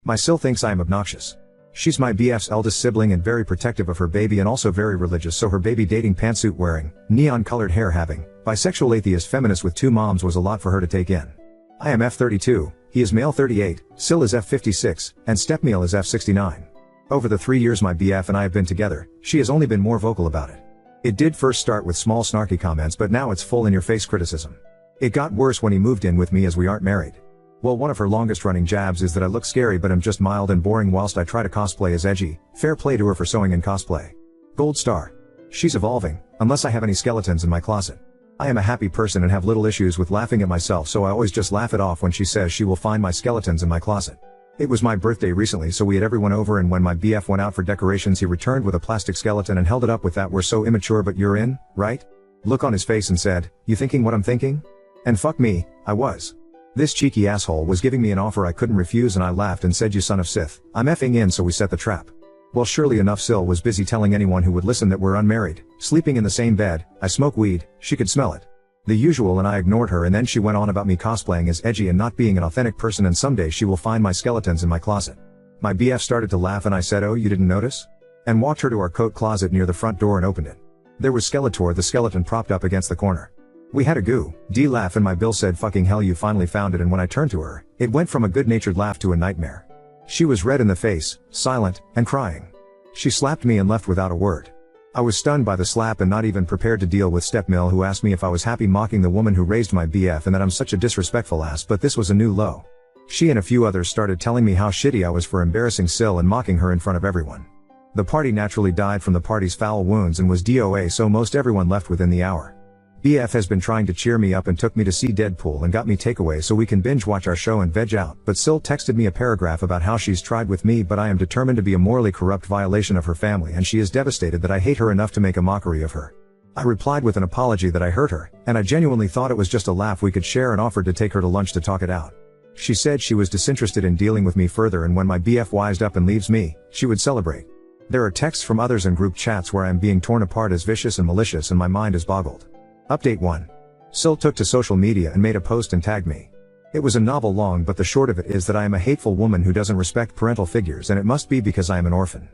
My Sil thinks I am obnoxious. She's my BF's eldest sibling and very protective of her baby and also very religious, so her baby dating, pantsuit wearing, neon colored hair having, bisexual atheist feminist with 2 moms was a lot for her to take in. I am F32, he is male 38, Sil is F56, and Stepmeel is F69. Over the 3 years my BF and I have been together, she has only been more vocal about it. It did first start with small snarky comments, but now it's full in-your-face criticism. It got worse when he moved in with me as we aren't married. Well, one of her longest running jabs is that I look scary but am just mild and boring whilst I try to cosplay as edgy. Fair play to her for sewing in cosplay. Gold star. She's evolving, unless I have any skeletons in my closet. I am a happy person and have little issues with laughing at myself, so I always just laugh it off when she says she will find my skeletons in my closet. It was my birthday recently, so we had everyone over, and when my BF went out for decorations he returned with a plastic skeleton and held it up with that "We're so immature but you're in, right?" look on his face and said, "You thinking what I'm thinking?" And fuck me, I was. This cheeky asshole was giving me an offer I couldn't refuse, and I laughed and said, "You son of Sith, I'm effing in," so we set the trap. Well, surely enough, Sil was busy telling anyone who would listen that we're unmarried, sleeping in the same bed, I smoke weed, she could smell it. The usual, and I ignored her, and then she went on about me cosplaying as edgy and not being an authentic person, and someday she will find my skeletons in my closet. My BF started to laugh and I said, "Oh, you didn't notice?" and walked her to our coat closet near the front door and opened it. There was Skeletor the skeleton propped up against the corner. We had a goo-d laugh and my Bill said, "Fucking hell, you finally found it," and when I turned to her, it went from a good-natured laugh to a nightmare. She was red in the face, silent, and crying. She slapped me and left without a word. I was stunned by the slap and not even prepared to deal with Stepmill, who asked me if I was happy mocking the woman who raised my BF and that I'm such a disrespectful ass, but this was a new low. She and a few others started telling me how shitty I was for embarrassing Sil and mocking her in front of everyone. The party naturally died from the party's foul wounds and was DOA, so most everyone left within the hour. BF has been trying to cheer me up and took me to see Deadpool and got me takeaway so we can binge watch our show and veg out, but Sil texted me a paragraph about how she's tried with me, but I am determined to be a morally corrupt violation of her family, and she is devastated that I hate her enough to make a mockery of her. I replied with an apology that I hurt her, and I genuinely thought it was just a laugh we could share, and offered to take her to lunch to talk it out. She said she was disinterested in dealing with me further, and when my BF wised up and leaves me, she would celebrate. There are texts from others and group chats where I am being torn apart as vicious and malicious, and my mind is boggled. Update 1. Sil took to social media and made a post and tagged me. It was a novel long, but the short of it is that I am a hateful woman who doesn't respect parental figures, and it must be because I am an orphan.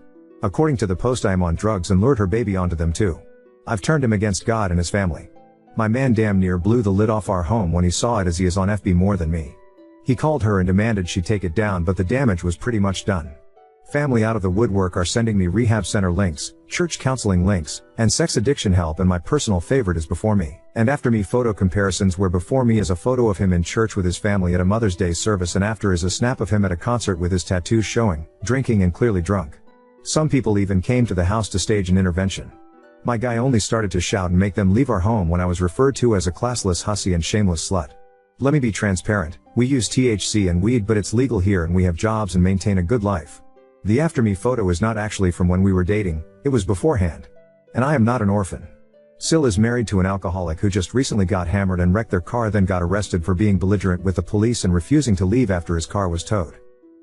According to the post, I am on drugs and lured her baby onto them too. I've turned him against God and his family. My man damn near blew the lid off our home when he saw it, as he is on FB more than me. He called her and demanded she take it down, but the damage was pretty much done. Family out of the woodwork are sending me rehab center links, church counseling links, and sex addiction help, and my personal favorite is before me and after me photo comparisons, where before me is a photo of him in church with his family at a Mother's Day service, and after is a snap of him at a concert with his tattoos showing, drinking and clearly drunk. Some people even came to the house to stage an intervention. My guy only started to shout and make them leave our home when I was referred to as a classless hussy and shameless slut. Let me be transparent, we use THC and weed, but it's legal here and we have jobs and maintain a good life. The after me photo is not actually from when we were dating, it was beforehand. And I am not an orphan. Sil is married to an alcoholic who just recently got hammered and wrecked their car, then got arrested for being belligerent with the police and refusing to leave after his car was towed.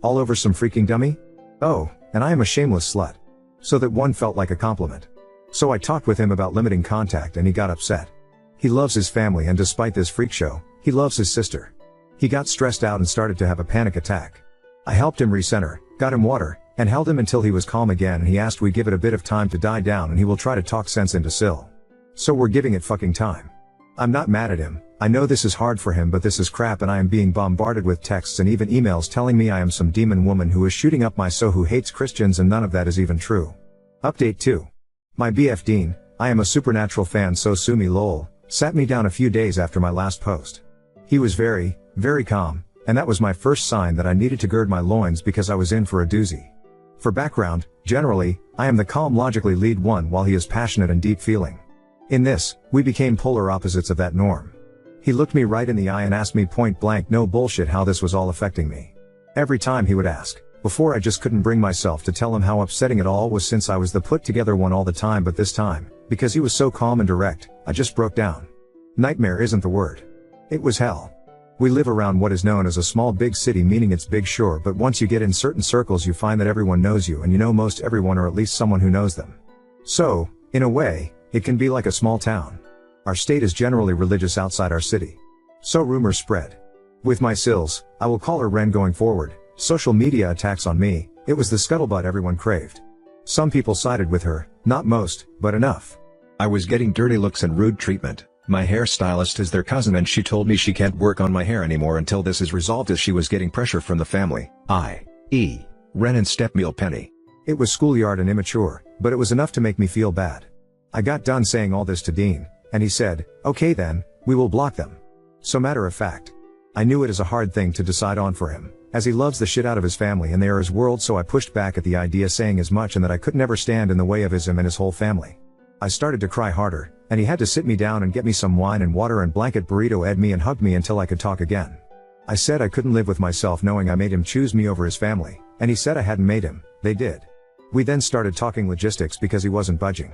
All over some freaking dummy? Oh, and I am a shameless slut. So that one felt like a compliment. So I talked with him about limiting contact and he got upset. He loves his family, and despite this freak show, he loves his sister. He got stressed out and started to have a panic attack. I helped him recenter, got him water, and held him until he was calm again, and he asked we give it a bit of time to die down and he will try to talk sense into Sil. So we're giving it fucking time. I'm not mad at him, I know this is hard for him, but this is crap, and I am being bombarded with texts and even emails telling me I am some demon woman who is shooting up my so who hates Christians, and none of that is even true. Update 2. My BF Dean, I am a Supernatural fan, so sue me lol, sat me down a few days after my last post. He was very, very calm, and that was my first sign that I needed to gird my loins because I was in for a doozy. For background, generally, I am the calm logically lead one while he is passionate and deep feeling. In this, we became polar opposites of that norm. He looked me right in the eye and asked me point blank, no bullshit, how this was all affecting me. Every time he would ask. Before I just couldn't bring myself to tell him how upsetting it all was, since I was the put together one all the time, but this time, because he was so calm and direct, I just broke down. Nightmare isn't the word. It was hell. We live around what is known as a small big city, meaning it's big sure, but once you get in certain circles you find that everyone knows you and you know most everyone, or at least someone who knows them. So, in a way, it can be like a small town. Our state is generally religious outside our city. So rumors spread. With my Sils, I will call her Ren going forward, Social media attacks on me, it was the scuttlebutt everyone craved. Some people sided with her, not most, but enough. I was getting dirty looks and rude treatment. My hairstylist is their cousin and she told me she can't work on my hair anymore until this is resolved, as she was getting pressure from the family, i.e. Ren and stepmeal Penny. It was schoolyard and immature, but it was enough to make me feel bad. I got done saying all this to Dean, and he said, "Okay then, we will block them." So matter of fact, I knew it is a hard thing to decide on for him, as he loves the shit out of his family and they are his world, so I pushed back at the idea, saying as much and that I could never stand in the way of him and his whole family. I started to cry harder, and he had to sit me down and get me some wine and water and blanket burrito ed me and hugged me until I could talk again. I said I couldn't live with myself knowing I made him choose me over his family, and he said I hadn't made him, they did. We then started talking logistics because he wasn't budging.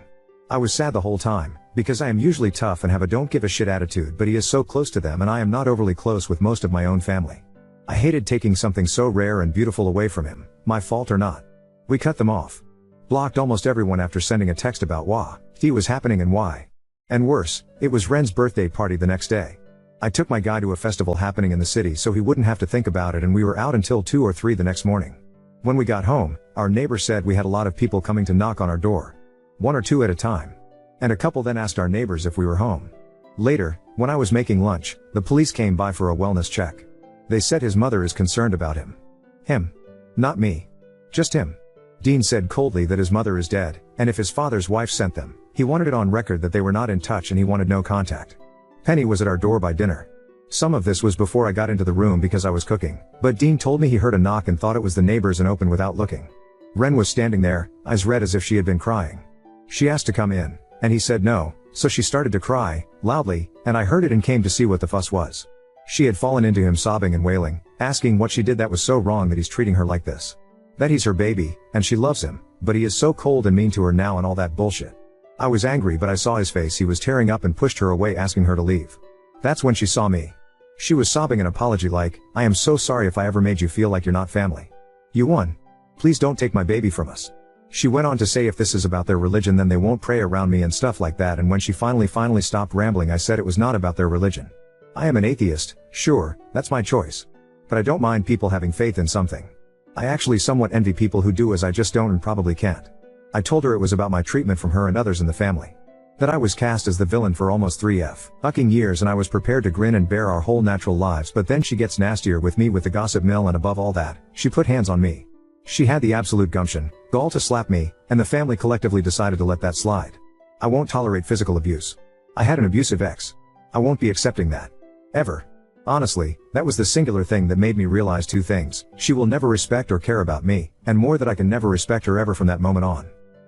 I was sad the whole time, because I am usually tough and have a don't give a shit attitude, but he is so close to them and I am not overly close with most of my own family. I hated taking something so rare and beautiful away from him, my fault or not. We cut them off. Blocked almost everyone after sending a text about what was happening and why. And worse, it was Ren's birthday party the next day. I took my guy to a festival happening in the city so he wouldn't have to think about it, and we were out until 2 or 3 the next morning. When we got home, our neighbor said we had a lot of people coming to knock on our door. 1 or 2 at a time. And a couple then asked our neighbors if we were home. Later, when I was making lunch, the police came by for a wellness check. They said his mother is concerned about him. Him. Not me. Just him. Dean said coldly that his mother is dead, and if his father's wife sent them, he wanted it on record that they were not in touch and he wanted no contact. Penny was at our door by dinner. Some of this was before I got into the room because I was cooking, but Dean told me he heard a knock and thought it was the neighbors and opened without looking. Ren was standing there, eyes red as if she had been crying. She asked to come in, and he said no, so she started to cry, loudly, and I heard it and came to see what the fuss was. She had fallen into him sobbing and wailing, asking what she did that was so wrong that he's treating her like this. That he's her baby, and she loves him, but he is so cold and mean to her now and all that bullshit. I was angry, but I saw his face, he was tearing up and pushed her away, asking her to leave. That's when she saw me. She was sobbing an apology like, "I am so sorry if I ever made you feel like you're not family. You won. Please don't take my baby from us." She went on to say if this is about their religion then they won't pray around me and stuff like that, and when she finally stopped rambling I said it was not about their religion. I am an atheist, sure, that's my choice. But I don't mind people having faith in something. I actually somewhat envy people who do, as I just don't and probably can't. I told her it was about my treatment from her and others in the family. That I was cast as the villain for almost 3 years and I was prepared to grin and bear our whole natural lives, but then she gets nastier with me with the gossip mill, and above all that, she put hands on me. She had the absolute gumption, gall to slap me, and the family collectively decided to let that slide. I won't tolerate physical abuse. I had an abusive ex. I won't be accepting that. Ever. Honestly, that was the singular thing that made me realize 2 things. She will never respect or care about me, and more, that I can never respect her ever from that moment on.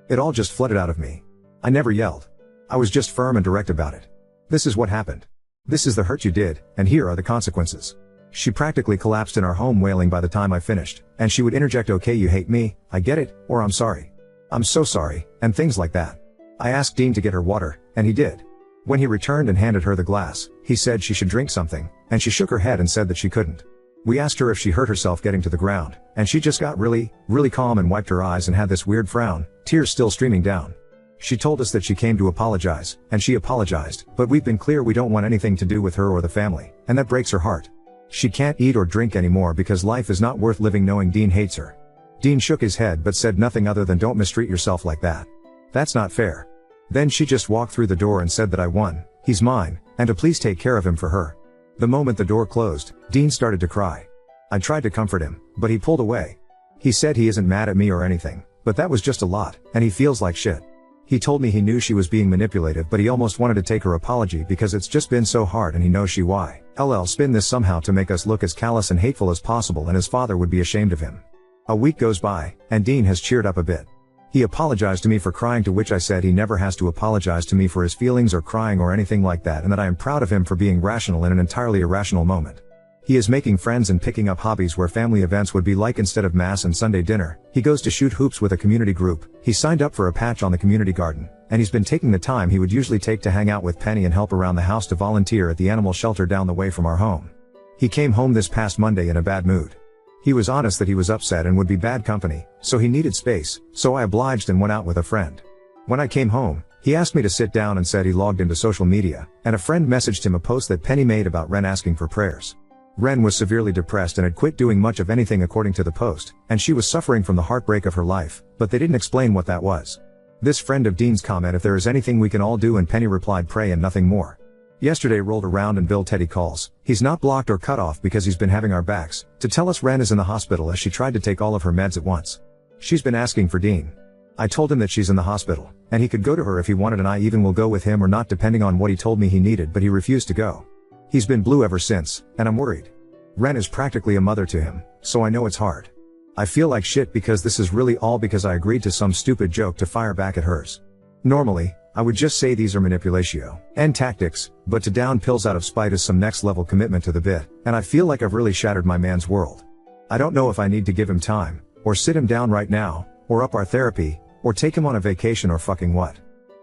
It all just flooded out of me. I never yelled. I was just firm and direct about it. This is what happened. This is the hurt you did, and here are the consequences. She practically collapsed in our home wailing by the time I finished, and she would interject, "Okay, you hate me, I get it," or "I'm sorry. I'm so sorry," and things like that. I asked Dean to get her water, and he did. When he returned and handed her the glass, he said she should drink something, and she shook her head and said that she couldn't. We asked her if she hurt herself getting to the ground, and she just got really calm and wiped her eyes and had this weird frown, tears still streaming down. She told us that she came to apologize, and she apologized, but we've been clear we don't want anything to do with her or the family, and that breaks her heart. She can't eat or drink anymore because life is not worth living knowing Dean hates her. Dean shook his head but said nothing other than, "Don't mistreat yourself like that. That's not fair." Then she just walked through the door and said that I won, he's mine, and to please take care of him for her. The moment the door closed, Dean started to cry. I tried to comfort him, but he pulled away. He said he isn't mad at me or anything, but that was just a lot, and he feels like shit. He told me he knew she was being manipulative, but he almost wanted to take her apology because it's just been so hard and he knows she why. Spin this somehow to make us look as callous and hateful as possible, and his father would be ashamed of him. A week goes by, and Dean has cheered up a bit. He apologized to me for crying, to which I said he never has to apologize to me for his feelings or crying or anything like that, and that I am proud of him for being rational in an entirely irrational moment. He is making friends and picking up hobbies where family events would be like instead of mass and Sunday dinner. He goes to shoot hoops with a community group. He signed up for a patch on the community garden, and he's been taking the time he would usually take to hang out with Penny and help around the house to volunteer at the animal shelter down the way from our home. He came home this past Monday in a bad mood. He was honest that he was upset and would be bad company, so he needed space, so I obliged and went out with a friend. When I came home, he asked me to sit down and said he logged into social media, and a friend messaged him a post that Penny made about Ren asking for prayers. Ren was severely depressed and had quit doing much of anything according to the post, and she was suffering from the heartbreak of her life, but they didn't explain what that was. This friend of Dean's comment if there is anything we can all do, and Penny replied pray and nothing more. Yesterday rolled around and Bill Teddy calls. He's not blocked or cut off because he's been having our backs, to tell us Ren is in the hospital as she tried to take all of her meds at once. She's been asking for Dean. I told him that she's in the hospital, and he could go to her if he wanted, and I even will go with him or not depending on what he told me he needed, but he refused to go. He's been blue ever since, and I'm worried. Ren is practically a mother to him, so I know it's hard. I feel like shit because this is really all because I agreed to some stupid joke to fire back at hers. Normally, I would just say these are manipulatio and tactics, but to down pills out of spite is some next level commitment to the bit, and I feel like I've really shattered my man's world. I don't know if I need to give him time, or sit him down right now, or up our therapy, or take him on a vacation or fucking what.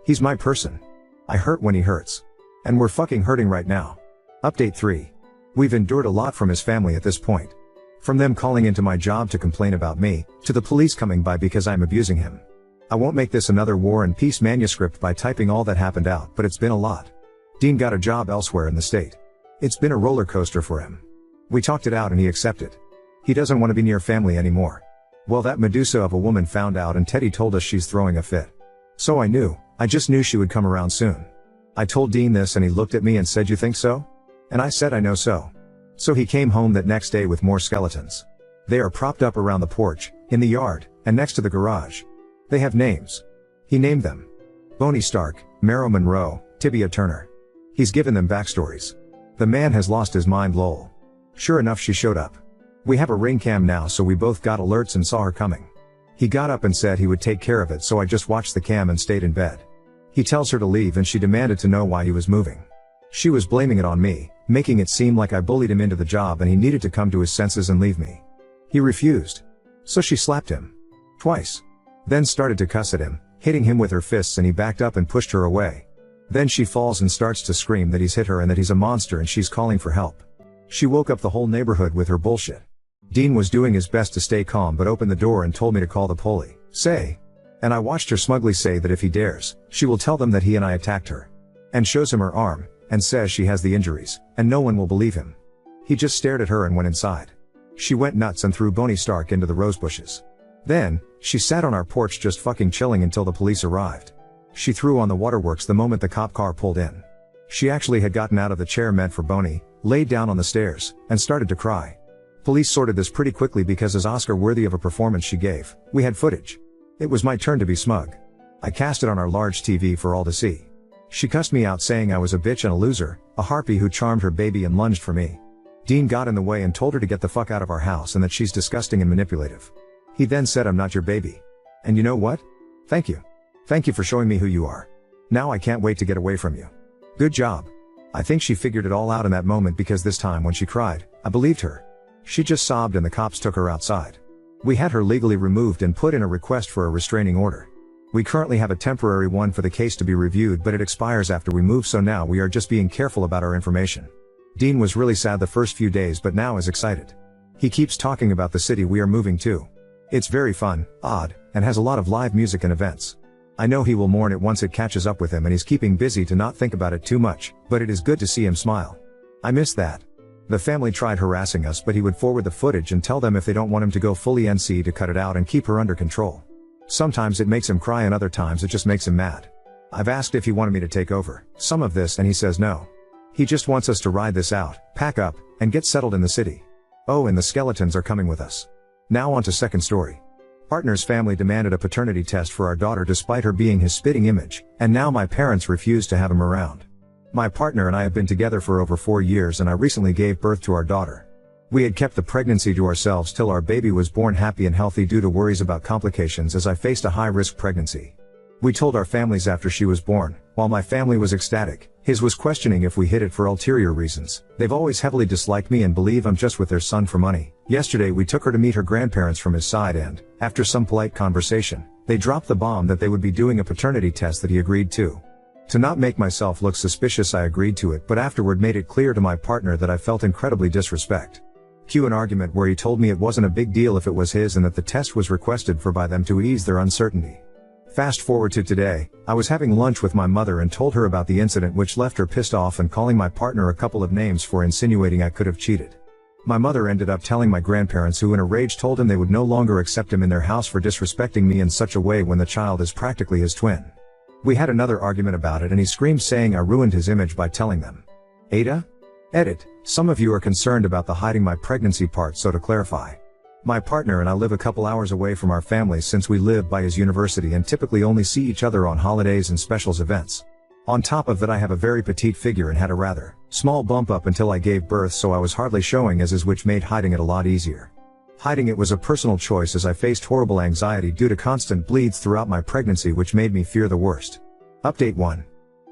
He's my person. I hurt when he hurts. And we're fucking hurting right now. Update 3. We've endured a lot from his family at this point. From them calling into my job to complain about me, to the police coming by because I'm abusing him. I won't make this another War and Peace manuscript by typing all that happened out, but it's been a lot. Dean got a job elsewhere in the state. It's been a roller coaster for him. We talked it out and he accepted. He doesn't want to be near family anymore. Well, that Medusa of a woman found out and Teddy told us she's throwing a fit. So I just knew she would come around soon. I told Dean this and he looked at me and said, "You think so?" And I said, "I know so." So he came home that next day with more skeletons. They are propped up around the porch, in the yard, and next to the garage. They have names. He named them Boney Stark, Marrow Monroe, Tibia Turner. He's given them backstories. The man has lost his mind, lol. Sure enough, she showed up. We have a ring cam now, so we both got alerts and saw her coming. He got up and said he would take care of it, so I just watched the cam and stayed in bed. He tells her to leave and she demanded to know why he was moving. She was blaming it on me, making it seem like I bullied him into the job and he needed to come to his senses and leave me. He refused. So she slapped him. Twice. Then started to cuss at him, hitting him with her fists, and he backed up and pushed her away. Then she falls and starts to scream that he's hit her and that he's a monster and she's calling for help. She woke up the whole neighborhood with her bullshit. Dean was doing his best to stay calm but opened the door and told me to call the police. And I watched her smugly say that if he dares, she will tell them that he and I attacked her. And shows him her arm, and says she has the injuries, and no one will believe him. He just stared at her and went inside. She went nuts and threw Boney Stark into the rose bushes. Then, she sat on our porch just fucking chilling until the police arrived. She threw on the waterworks the moment the cop car pulled in. She actually had gotten out of the chair meant for Boney, laid down on the stairs, and started to cry. Police sorted this pretty quickly because as Oscar worthy of a performance she gave, we had footage. It was my turn to be smug. I cast it on our large TV for all to see. She cussed me out saying I was a bitch and a loser, a harpy who charmed her baby and lunged for me. Dean got in the way and told her to get the fuck out of our house and that she's disgusting and manipulative. He then said, "I'm not your baby. And you know what? Thank you. Thank you for showing me who you are. Now I can't wait to get away from you. Good job." I think she figured it all out in that moment because this time when she cried, I believed her. She just sobbed and the cops took her outside. We had her legally removed and put in a request for a restraining order. We currently have a temporary one for the case to be reviewed, but it expires after we move, so now we are just being careful about our information. Dean was really sad the first few days but now is excited. He keeps talking about the city we are moving to. It's very fun, odd, and has a lot of live music and events. I know he will mourn it once it catches up with him and he's keeping busy to not think about it too much, but it is good to see him smile. I miss that. The family tried harassing us but he would forward the footage and tell them if they don't want him to go fully NC to cut it out and keep her under control. Sometimes it makes him cry and other times it just makes him mad. I've asked if he wanted me to take over some of this and he says no. He just wants us to ride this out, pack up, and get settled in the city. Oh, and the skeletons are coming with us. Now on to second story. Partner's family demanded a paternity test for our daughter despite her being his spitting image, and now my parents refuse to have him around. My partner and I have been together for over 4 years and I recently gave birth to our daughter. We had kept the pregnancy to ourselves till our baby was born happy and healthy due to worries about complications as I faced a high-risk pregnancy. We told our families after she was born. While my family was ecstatic, his was questioning if we hid it for ulterior reasons. They've always heavily disliked me and believe I'm just with their son for money. Yesterday we took her to meet her grandparents from his side and, after some polite conversation, they dropped the bomb that they would be doing a paternity test that he agreed to. To not make myself look suspicious I agreed to it but afterward made it clear to my partner that I felt incredibly disrespect. Cue an argument where he told me it wasn't a big deal if it was his and that the test was requested for by them to ease their uncertainty. Fast forward to today, I was having lunch with my mother and told her about the incident which left her pissed off and calling my partner a couple of names for insinuating I could have cheated. My mother ended up telling my grandparents, who in a rage told him they would no longer accept him in their house for disrespecting me in such a way when the child is practically his twin. We had another argument about it and he screamed, saying I ruined his image by telling them. Ada? Edit. Some of you are concerned about the hiding my pregnancy part, so to clarify. My partner and I live a couple hours away from our family since we live by his university and typically only see each other on holidays and specials events. On top of that, I have a very petite figure and had a rather small bump up until I gave birth, so I was hardly showing as is, which made hiding it a lot easier. Hiding it was a personal choice as I faced horrible anxiety due to constant bleeds throughout my pregnancy, which made me fear the worst. Update 1.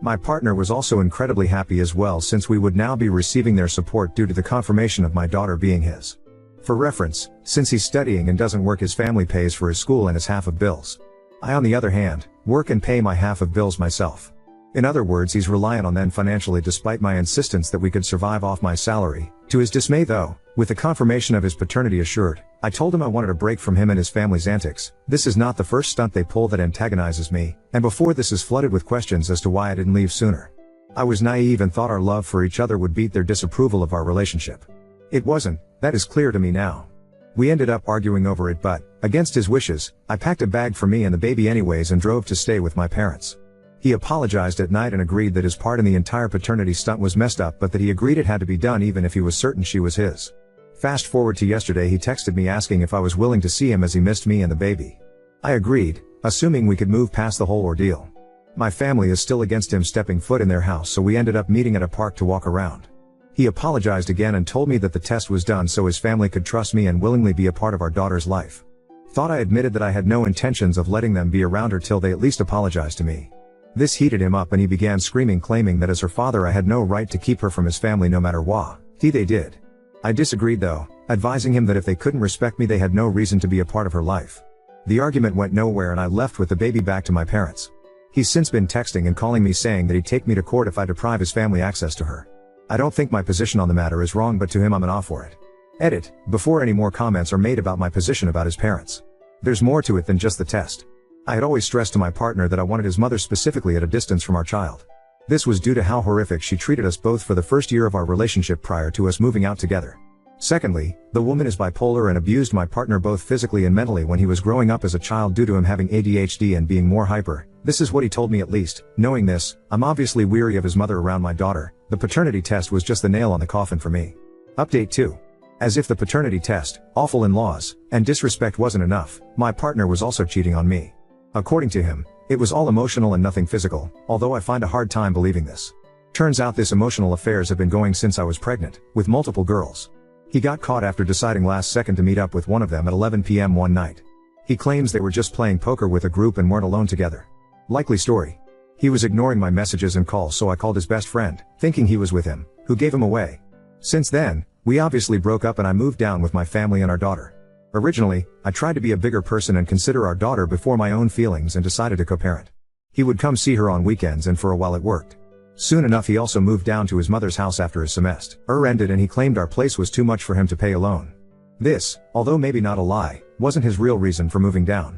My partner was also incredibly happy as well, since we would now be receiving their support due to the confirmation of my daughter being his. For reference, since he's studying and doesn't work, his family pays for his school and his half of bills. I, on the other hand, work and pay my half of bills myself. In other words, he's reliant on them financially despite my insistence that we could survive off my salary. To his dismay though, with the confirmation of his paternity assured, I told him I wanted a break from him and his family's antics. This is not the first stunt they pull that antagonizes me, and before this is flooded with questions as to why I didn't leave sooner. I was naive and thought our love for each other would beat their disapproval of our relationship. It wasn't, that is clear to me now. We ended up arguing over it, but, against his wishes, I packed a bag for me and the baby anyways and drove to stay with my parents. He apologized at night and agreed that his part in the entire paternity stunt was messed up, but that he agreed it had to be done even if he was certain she was his. Fast forward to yesterday, he texted me asking if I was willing to see him as he missed me and the baby. I agreed, assuming we could move past the whole ordeal. My family is still against him stepping foot in their house, so we ended up meeting at a park to walk around. He apologized again and told me that the test was done so his family could trust me and willingly be a part of our daughter's life. Thought I admitted that I had no intentions of letting them be around her till they at least apologized to me. This heated him up and he began screaming, claiming that as her father I had no right to keep her from his family no matter what they did. I disagreed though, advising him that if they couldn't respect me they had no reason to be a part of her life. The argument went nowhere and I left with the baby back to my parents. He's since been texting and calling me saying that he'd take me to court if I deprive his family access to her. I don't think my position on the matter is wrong, but to him I'm an off for it. Edit. Before any more comments are made about my position about his parents. There's more to it than just the test. I had always stressed to my partner that I wanted his mother specifically at a distance from our child. This was due to how horrific she treated us both for the first year of our relationship prior to us moving out together. Secondly, the woman is bipolar and abused my partner both physically and mentally when he was growing up as a child due to him having ADHD and being more hyper. This is what he told me at least. Knowing this, I'm obviously weary of his mother around my daughter. The paternity test was just the nail on the coffin for me. Update 2. As if the paternity test, awful in-laws, and disrespect wasn't enough, my partner was also cheating on me. According to him, it was all emotional and nothing physical, although I find a hard time believing this. Turns out this emotional affairs have been going since I was pregnant, with multiple girls. He got caught after deciding last second to meet up with one of them at 11 p.m. one night. He claims they were just playing poker with a group and weren't alone together. Likely story. He was ignoring my messages and calls, so I called his best friend, thinking he was with him, who gave him away. Since then, we obviously broke up and I moved down with my family and our daughter. Originally, I tried to be a bigger person and consider our daughter before my own feelings and decided to co-parent. He would come see her on weekends and for a while it worked. Soon enough he also moved down to his mother's house after his semester ended and he claimed our place was too much for him to pay alone. This, although maybe not a lie, wasn't his real reason for moving down.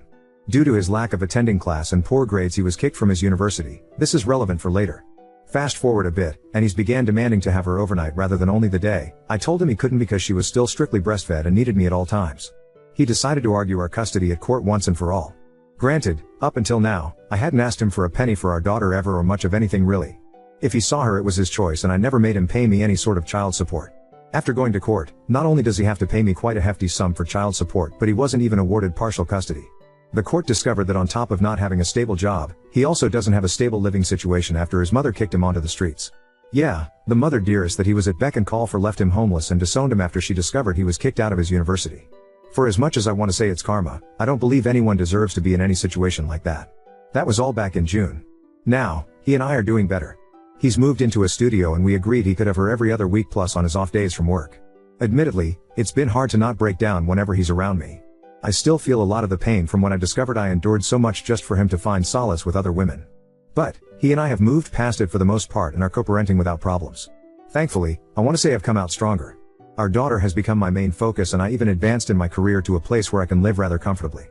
Due to his lack of attending class and poor grades he was kicked from his university. This is relevant for later. Fast forward a bit, and he's began demanding to have her overnight rather than only the day. I told him he couldn't because she was still strictly breastfed and needed me at all times. He decided to argue our custody at court once and for all. Granted, up until now, I hadn't asked him for a penny for our daughter ever or much of anything really. If he saw her it was his choice and I never made him pay me any sort of child support. After going to court, not only does he have to pay me quite a hefty sum for child support, but he wasn't even awarded partial custody. The court discovered that on top of not having a stable job, he also doesn't have a stable living situation after his mother kicked him onto the streets. Yeah, the mother dearest that he was at beck and call for left him homeless and disowned him after she discovered he was kicked out of his university. For as much as I want to say it's karma, I don't believe anyone deserves to be in any situation like that. That was all back in June. Now, he and I are doing better. He's moved into a studio and we agreed he could have her every other week plus on his off days from work. Admittedly, it's been hard to not break down whenever he's around me. I still feel a lot of the pain from when I discovered I endured so much just for him to find solace with other women. But, he and I have moved past it for the most part and are co-parenting without problems. Thankfully, I want to say I've come out stronger. Our daughter has become my main focus and I even advanced in my career to a place where I can live rather comfortably.